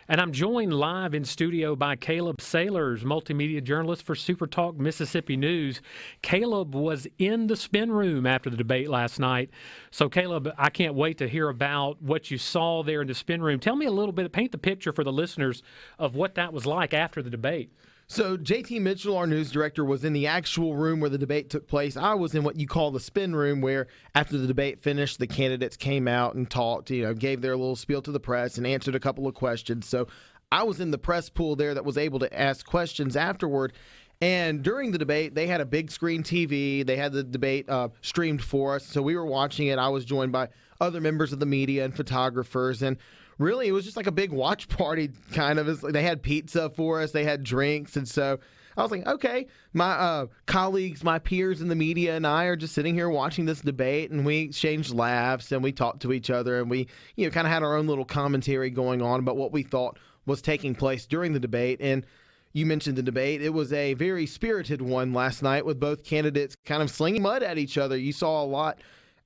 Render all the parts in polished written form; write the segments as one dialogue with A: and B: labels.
A: And I'm joined live in studio by Caleb Sailors, multimedia journalist for SuperTalk Mississippi News. Caleb was in the spin room after the debate last night. So, Caleb, I can't wait to hear about what you saw there in the spin room. Tell me a little bit, paint the picture for the listeners of what that was like after the debate.
B: So JT Mitchell, our news director, was in the actual room where the debate took place. I was in what you call the spin room, where after the debate finished, the candidates came out and talked, gave their little spiel to the press and answered a couple of questions. So I was in the press pool there that was able to ask questions afterward. And during the debate, they had a big screen TV. They had the debate streamed for us. So we were watching it. I was joined by other members of the media and photographers. And really, it was just like a big watch party, kind of. They had pizza for us. They had drinks. And so I was like, okay, my colleagues, my peers in the media and I are just sitting here watching this debate, and we exchanged laughs and we talked to each other, and we kind of had our own little commentary going on about what we thought was taking place during the debate. And you mentioned the debate. It was a very spirited one last night with both candidates kind of slinging mud at each other. You saw a lot,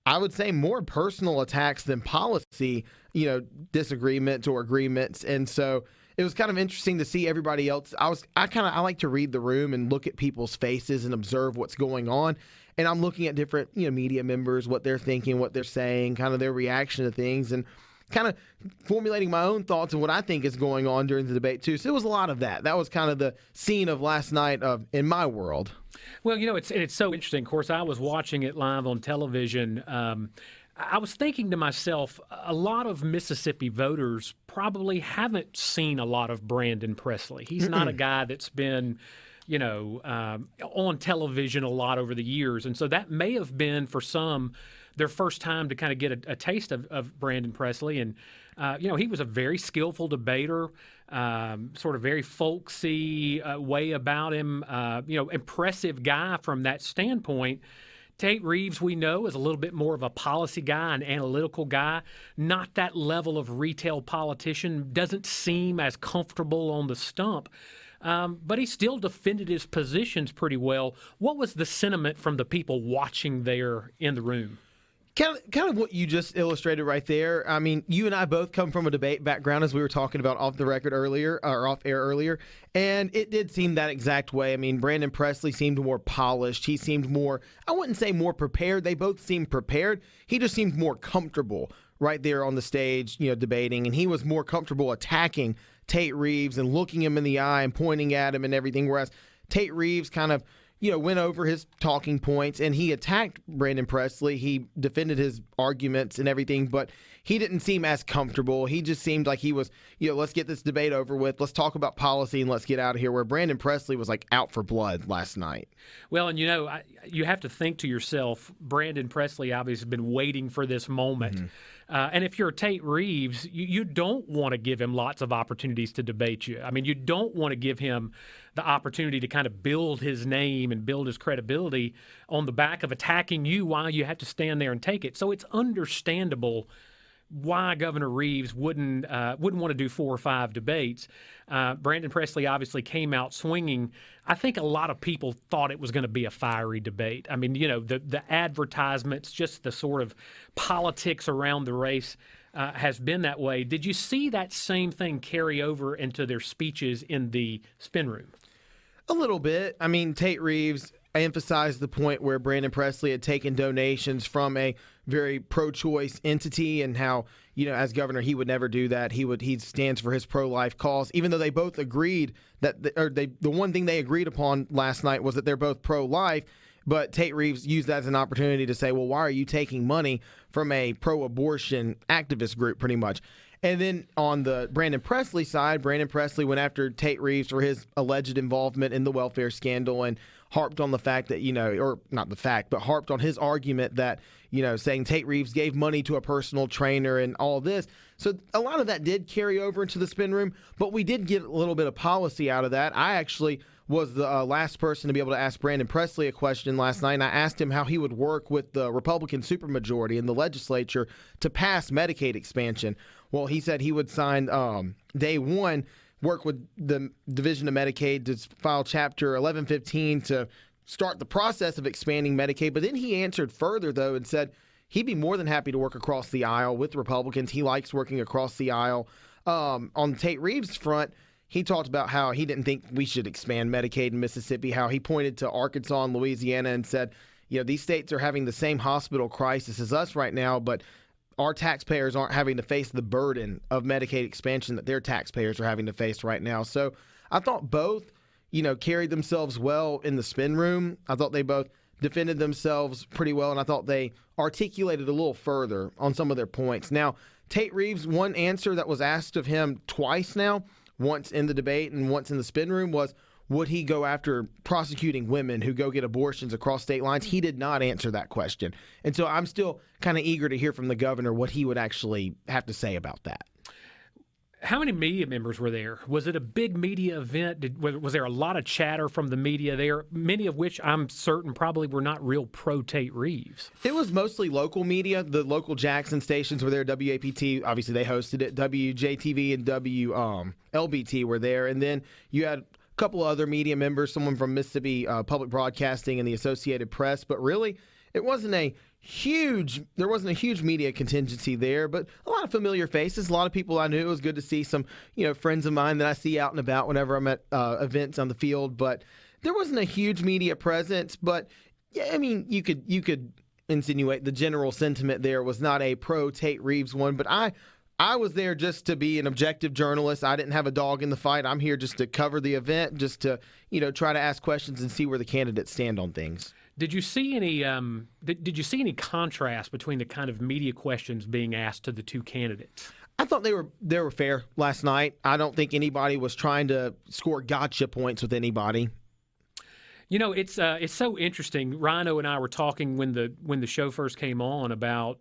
B: I would say, more personal attacks than policy, disagreements or agreements. And so it was kind of interesting to see everybody else. I like to read the room and look at people's faces and observe what's going on. And I'm looking at different, media members, what they're thinking, what they're saying, kind of their reaction to things, and kind of formulating my own thoughts of what I think is going on during the debate, too. So it was a lot of that. That was kind of the scene of last night in my world.
A: Well, it's so interesting. Of course, I was watching it live on television. I was thinking to myself, a lot of Mississippi voters probably haven't seen a lot of Brandon Presley. He's not a guy that's been, on television a lot over the years. And so that may have been, for some, their first time to kind of get a taste of Brandon Presley. And, he was a very skillful debater, sort of very folksy way about him, impressive guy from that standpoint. Tate Reeves, we know, is a little bit more of a policy guy, an analytical guy, not that level of retail politician, doesn't seem as comfortable on the stump. But he still defended his positions pretty well. What was the sentiment from the people watching there in the room?
B: Kind of what you just illustrated right there. I mean, you and I both come from a debate background, as we were talking about off air earlier, and it did seem that exact way. I mean, Brandon Presley seemed more polished. He seemed more, I wouldn't say more prepared. They both seemed prepared. He just seemed more comfortable right there on the stage, debating, and he was more comfortable attacking Tate Reeves and looking him in the eye and pointing at him and everything, whereas Tate Reeves kind of went over his talking points, and he attacked Brandon Presley. He defended his arguments and everything, but he didn't seem as comfortable. He just seemed like he was, let's get this debate over with. Let's talk about policy and let's get out of here, where Brandon Presley was like out for blood last night.
A: Well, and you have to think to yourself, Brandon Presley obviously has been waiting for this moment. Mm-hmm. And if you're Tate Reeves, you don't want to give him lots of opportunities to debate you. I mean, you don't want to give him the opportunity to kind of build his name and build his credibility on the back of attacking you while you have to stand there and take it. So it's understandable why Governor Reeves wouldn't want to do 4 or 5 debates. Brandon Presley obviously came out swinging. I think a lot of people thought it was going to be a fiery debate. I mean, the advertisements, just the sort of politics around the race has been that way. Did you see that same thing carry over into their speeches in the spin room?
B: A little bit. I mean, Tate Reeves emphasized the point where Brandon Presley had taken donations from a very pro-choice entity, and how, as governor, he would never do that. He stands for his pro-life cause, even though they both agreed that, the one thing they agreed upon last night was that they're both pro-life. But Tate Reeves used that as an opportunity to say, well, why are you taking money from a pro-abortion activist group, pretty much? And then on the Brandon Presley side, Brandon Presley went after Tate Reeves for his alleged involvement in the welfare scandal, and harped on the fact that, or not the fact, but harped on his argument that, saying Tate Reeves gave money to a personal trainer and all this. So a lot of that did carry over into the spin room, but we did get a little bit of policy out of that. I actually was the last person to be able to ask Brandon Presley a question last night, and I asked him how he would work with the Republican supermajority in the legislature to pass Medicaid expansion. Well, he said he would sign day one, work with the Division of Medicaid to file Chapter 1115 to start the process of expanding Medicaid. But then he answered further, though, and said he'd be more than happy to work across the aisle with Republicans. He likes working across the aisle. on Tate Reeves' front, he talked about how he didn't think we should expand Medicaid in Mississippi, how he pointed to Arkansas and Louisiana and said, these states are having the same hospital crisis as us right now, but our taxpayers aren't having to face the burden of Medicaid expansion that their taxpayers are having to face right now. So I thought both, carried themselves well in the spin room. I thought they both defended themselves pretty well, and I thought they articulated a little further on some of their points. Now, Tate Reeves, one answer that was asked of him twice now, once in the debate and once in the spin room, was would he go after prosecuting women who go get abortions across state lines? He did not answer that question. And so I'm still kind of eager to hear from the governor what he would actually have to say about that.
A: How many media members were there? Was it a big media event? Was there a lot of chatter from the media there, many of which I'm certain probably were not real pro-Tate Reeves?
B: It was mostly local media. The local Jackson stations were there. WAPT, obviously they hosted it. WJTV and WLBT were there. And then you had a couple of other media members, someone from Mississippi Public Broadcasting and the Associated Press. But really, there wasn't a huge media contingency there, but a lot of familiar faces, a lot of people I knew. It was good to see some, friends of mine that I see out and about whenever I'm at events on the field, but there wasn't a huge media presence. But yeah, I mean, you could insinuate the general sentiment there was not a pro Tate Reeves one, but I was there just to be an objective journalist. I didn't have a dog in the fight. I'm here just to cover the event, just to, try to ask questions and see where the candidates stand on things.
A: Did you see any? Did you see any contrast between the kind of media questions being asked to the two candidates?
B: I thought they were fair last night. I don't think anybody was trying to score gotcha points with anybody.
A: It's so interesting. Rhino and I were talking when the show first came on about.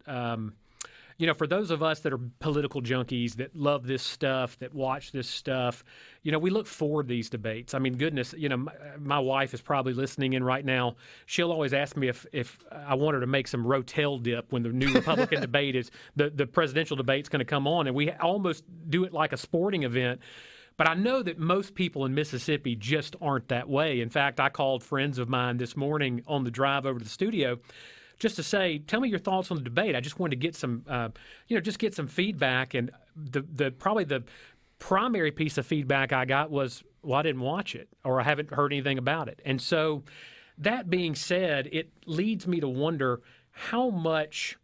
A: For those of us that are political junkies that love this stuff, that watch this stuff, we look forward to these debates. I mean, goodness, my wife is probably listening in right now. She'll always ask me if I want her to make some Rotel dip when the new Republican debate is, the presidential debate's going to come on. And we almost do it like a sporting event. But I know that most people in Mississippi just aren't that way. In fact, I called friends of mine this morning on the drive over to the studio just to say, tell me your thoughts on the debate. I just wanted to get some, get some feedback. And the probably the primary piece of feedback I got was, well, I didn't watch it, or I haven't heard anything about it. And so that being said, it leads me to wonder, how much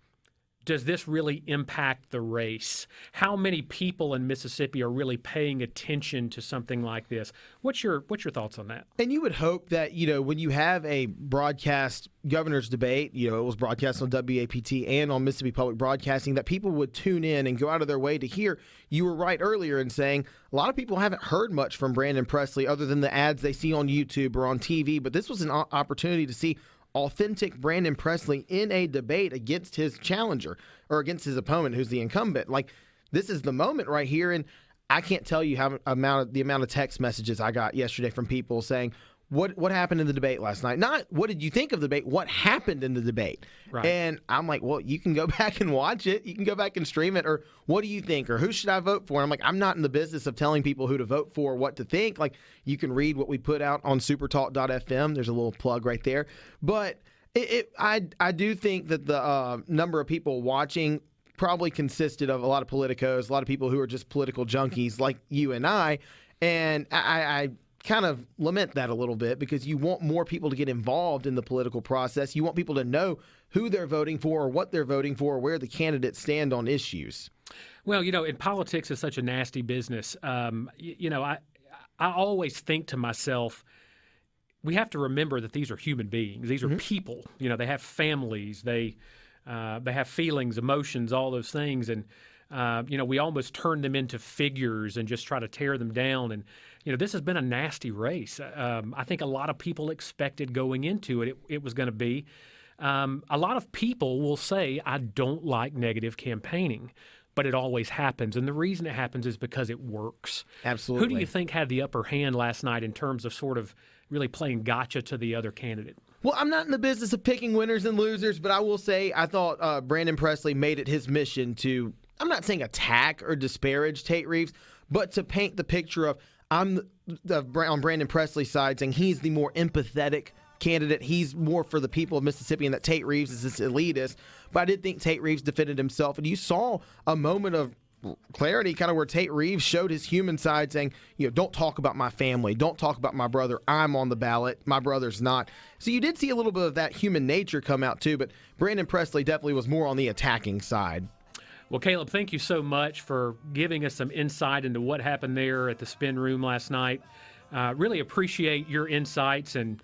A: does this really impact the race? How many people in Mississippi are really paying attention to something like this? What's your thoughts on that?
B: And you would hope that, when you have a broadcast governor's debate, it was broadcast on WAPT and on Mississippi Public Broadcasting, that people would tune in and go out of their way to hear. You were right earlier in saying a lot of people haven't heard much from Brandon Presley other than the ads they see on YouTube or on TV, but this was an opportunity to see authentic Brandon Presley in a debate against his challenger or against his opponent, who's the incumbent. Like, this is the moment right here. And I can't tell you the amount of text messages I got yesterday from people saying, what happened in the debate last night? Not what did you think of the debate, what happened in the debate? Right. And I'm like, well, you can go back and watch it. You can go back and stream it. Or what do you think? Or who should I vote for? And I'm like, I'm not in the business of telling people who to vote for or what to think. Like, you can read what we put out on SuperTalk.fm. There's a little plug right there. But I do think that the number of people watching probably consisted of a lot of politicos, a lot of people who are just political junkies like you and I. And I kind of lament that a little bit, because you want more people to get involved in the political process. You want people to know who they're voting for or what they're voting for or where the candidates stand on issues.
A: Well, in politics is such a nasty business. I always think to myself, we have to remember that these are human beings. These are people. They have families. They have feelings, emotions, all those things. And, we almost turn them into figures and just try to tear them down. And, this has been a nasty race. I think a lot of people expected going into it, it was going to be. A lot of people will say, I don't like negative campaigning, but it always happens. And the reason it happens is because it works.
B: Absolutely.
A: Who do you think had the upper hand last night in terms of sort of really playing gotcha to the other candidate?
B: Well, I'm not in the business of picking winners and losers, but I will say I thought Brandon Presley made it his mission to, I'm not saying attack or disparage Tate Reeves, but to paint the picture of, I'm on Brandon Presley's side, saying he's the more empathetic candidate. He's more for the people of Mississippi, and that Tate Reeves is this elitist. But I did think Tate Reeves defended himself, and you saw a moment of clarity, kind of where Tate Reeves showed his human side, saying, don't talk about my family, don't talk about my brother. I'm on the ballot, my brother's not. So you did see a little bit of that human nature come out too, but Brandon Presley definitely was more on the attacking side.
A: Well, Caleb, thank you so much for giving us some insight into what happened there at the spin room last night. Really appreciate your insights, and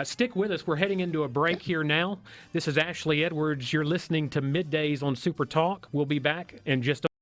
A: stick with us. We're heading into a break here now. This is Ashley Edwards. You're listening to Middays on SuperTalk. We'll be back in just a